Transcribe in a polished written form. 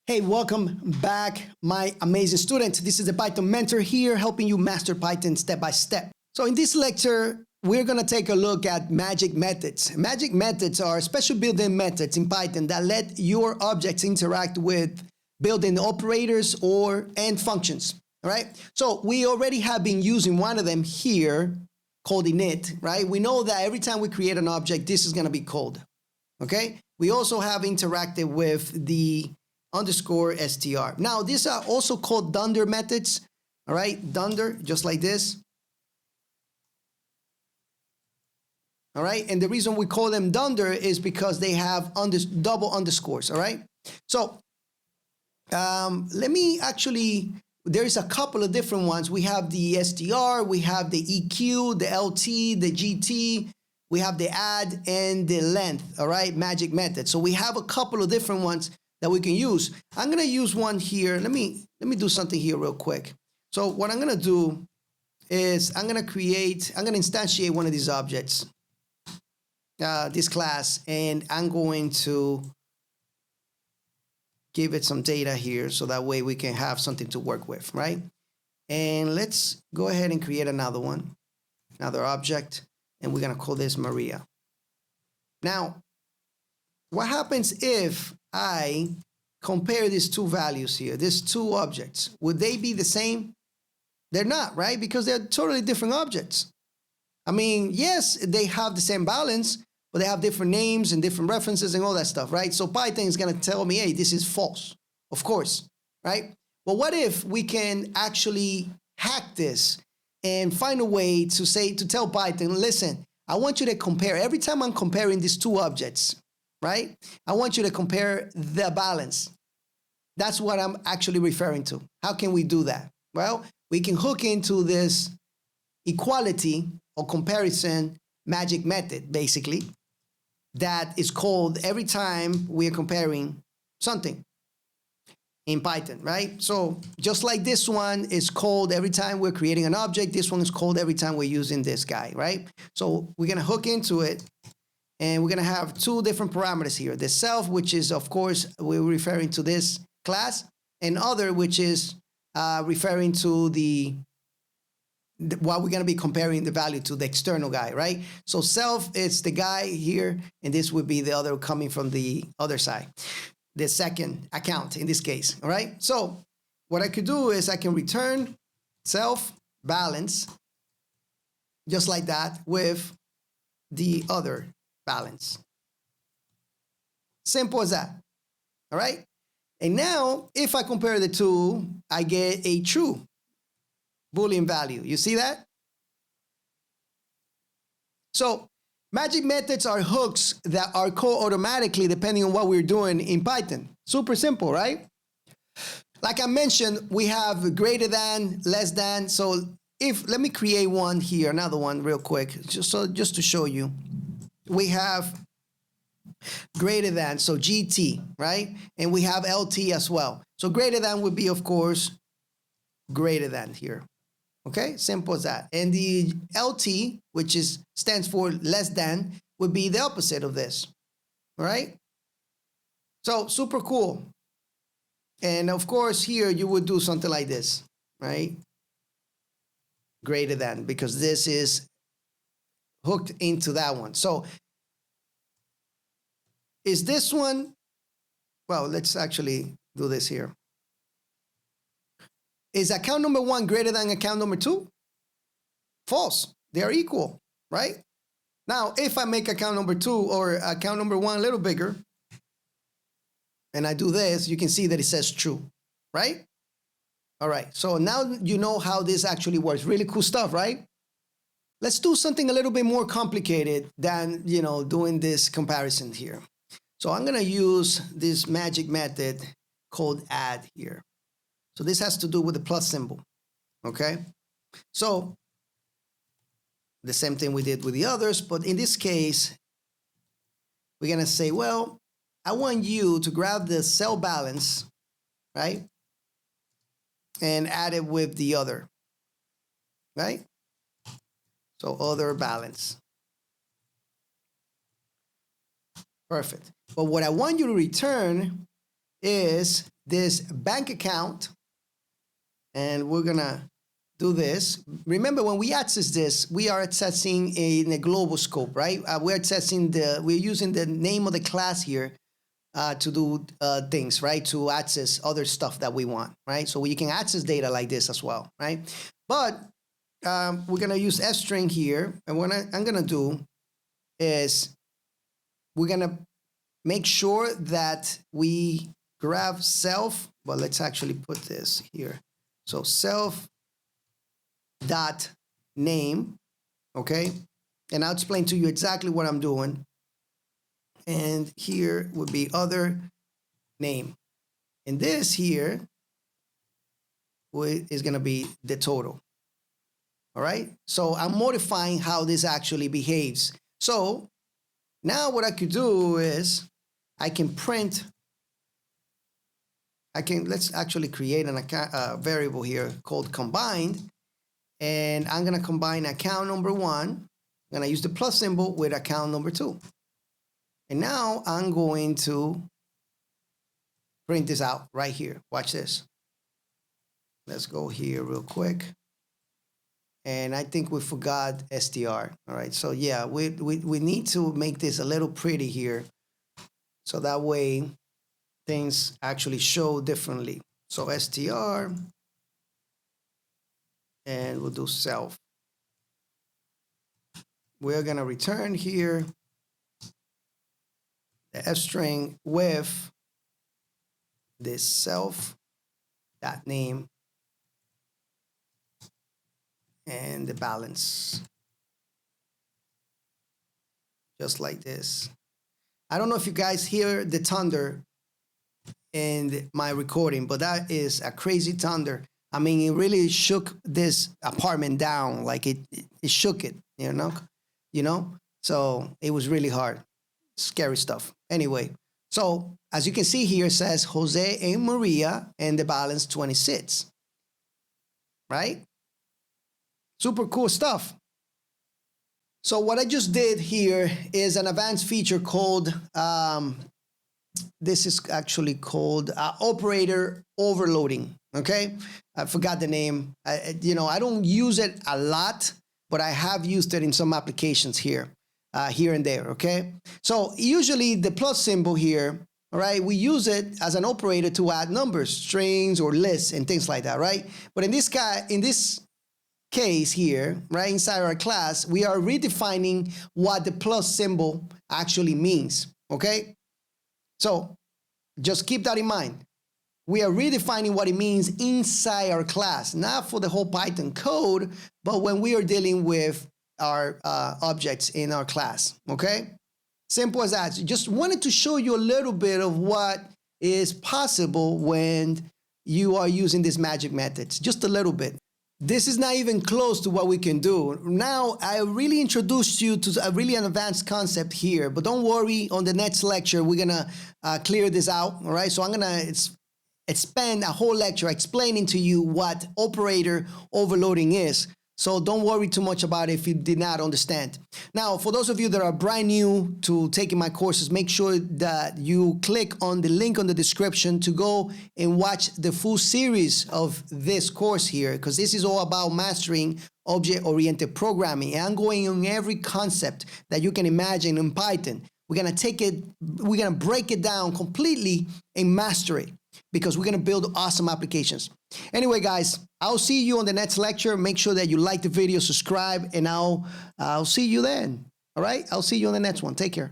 Hey, welcome back, my amazing student. This is the Python mentor here, helping you master Python step by step. So in this lecture, we're gonna take a look at magic methods. Magic methods are special built-in methods in Python that let your objects interact with built-in operators and functions, all right? So we already have been using one of them here called init, right? We know that every time we create an object, this is gonna be called, okay? We also have interacted with the _str. Now, these are also called dunder methods, all right? Dunder, just like this. All right, and the reason we call them dunder is because they have double underscores, all right? So let me actually, there's a couple of different ones. We have the str, we have the EQ, the LT, the GT, we have the add and the length, all right? Magic method. So we have a couple of different ones that we can use. I'm gonna use one here. Let me do something here real quick. So what I'm gonna do is I'm gonna instantiate one of these objects, this class, and I'm going to give it some data here so that way we can have something to work with, right? And let's go ahead and create another one, another object, and we're gonna call this Maria. Now, what happens if I compare these two values here, these two objects? Would they be the same? They're not, right? Because they're totally different objects. I mean, yes, they have the same balance, but they have different names and different references and all that stuff, right? So Python is gonna tell me, hey, this is false, of course, right? But what if we can actually hack this and find a way to tell Python, listen, I want you to compare, every time I'm comparing these two objects, right? I want you to compare the balance. That's what I'm actually referring to. How can we do that? Well, we can hook into this equality or comparison magic method, basically, that is called every time we are comparing something in Python, right? So just like this one is called every time we're creating an object, this one is called every time we're using this guy, right? So we're gonna hook into it, and we're gonna have two different parameters here. The self, which is, of course, we're referring to this class, and other, which is referring to what we're gonna be comparing the value to, the external guy, right? So self is the guy here, and this would be the other coming from the other side, the second account in this case, all right? So what I could do is I can return self balance, just like that, with the other balance. Simple as that, all right? And now, if I compare the two, I get a true Boolean value. You see that? So magic methods are hooks that are called automatically depending on what we're doing in Python. Super simple, right? Like I mentioned, we have greater than, less than. So let me create one here, another one real quick, just to show you. We have greater than, so GT, right? And we have LT as well. So greater than would be, of course, greater than here. Okay, simple as that. And the LT, which stands for less than, would be the opposite of this, all right? So super cool. And of course, here you would do something like this, right? Greater than, because this is hooked into that one. So is this one, well, let's actually do this here. Is account number one greater than account number two? False. They are equal, right? Now, if I make account number two or account number one a little bigger, and I do this, you can see that it says true, right? All right, so now you know how this actually works. Really cool stuff, right? Let's do something a little bit more complicated than, doing this comparison here. So I'm gonna use this magic method called add here. So this has to do with the plus symbol, okay? So the same thing we did with the others, but in this case, we're gonna say, well, I want you to grab the cell balance, right? And add it with the other, right? So other balance. Perfect. But what I want you to return is this bank account, and we're gonna do this. Remember, when we access this, we are accessing in a global scope, right? We're using the name of the class here to do things, right? To access other stuff that we want, right? So you can access data like this as well, right? But we're gonna use string here, and what I'm gonna do is we're gonna make sure that we grab self, but let's actually put this here. So self dot name, okay? And I'll explain to you exactly what I'm doing. And here would be other name. And this here is gonna be the total. All right, so I'm modifying how this actually behaves. So now what I could do is I can print, let's actually create a variable here called combined, and I'm gonna combine account number 1. I'm gonna use the plus symbol with account number 2. And now I'm going to print this out right here. Watch this. Let's go here real quick. And I think we forgot str. All right, so yeah, we need to make this a little pretty here, so that way things actually show differently. So str, and we'll do self. We're gonna return here the f string with this self dot name and the balance, just like this. I don't know if you guys hear the thunder in my recording, but that is a crazy thunder. I mean, it really shook this apartment down, like it shook it, you know? So it was really hard, scary stuff. Anyway, so as you can see here, it says Jose and Maria, and the balance 26, right? Super cool stuff. So what I just did here is an advanced feature called, this is actually called operator overloading, okay? I forgot the name. I don't use it a lot, but I have used it in some applications here and there, okay? So usually the plus symbol here, all right, we use it as an operator to add numbers, strings, or lists, and things like that, right? But in this case here, right inside our class, we are redefining what the plus symbol actually means, okay? So just keep that in mind. We are redefining what it means inside our class, not for the whole Python code, but when we are dealing with our objects in our class, okay? Simple as that. Just wanted to show you a little bit of what is possible when you are using these magic methods, just a little bit. This is not even close to what we can do. Now, I really introduced you to a really advanced concept here, but don't worry, on the next lecture, we're gonna clear this out, all right? So I'm gonna spend a whole lecture explaining to you what operator overloading is. So don't worry too much about it if you did not understand. Now, for those of you that are brand new to taking my courses, make sure that you click on the link on the description to go and watch the full series of this course here, because this is all about mastering object-oriented programming. And I'm going on every concept that you can imagine in Python. We're gonna break it down completely and master it, because we're gonna build awesome applications. Anyway, guys, I'll see you on the next lecture. Make sure that you like the video, subscribe, and I'll see you then. All right? I'll see you on the next one. Take care.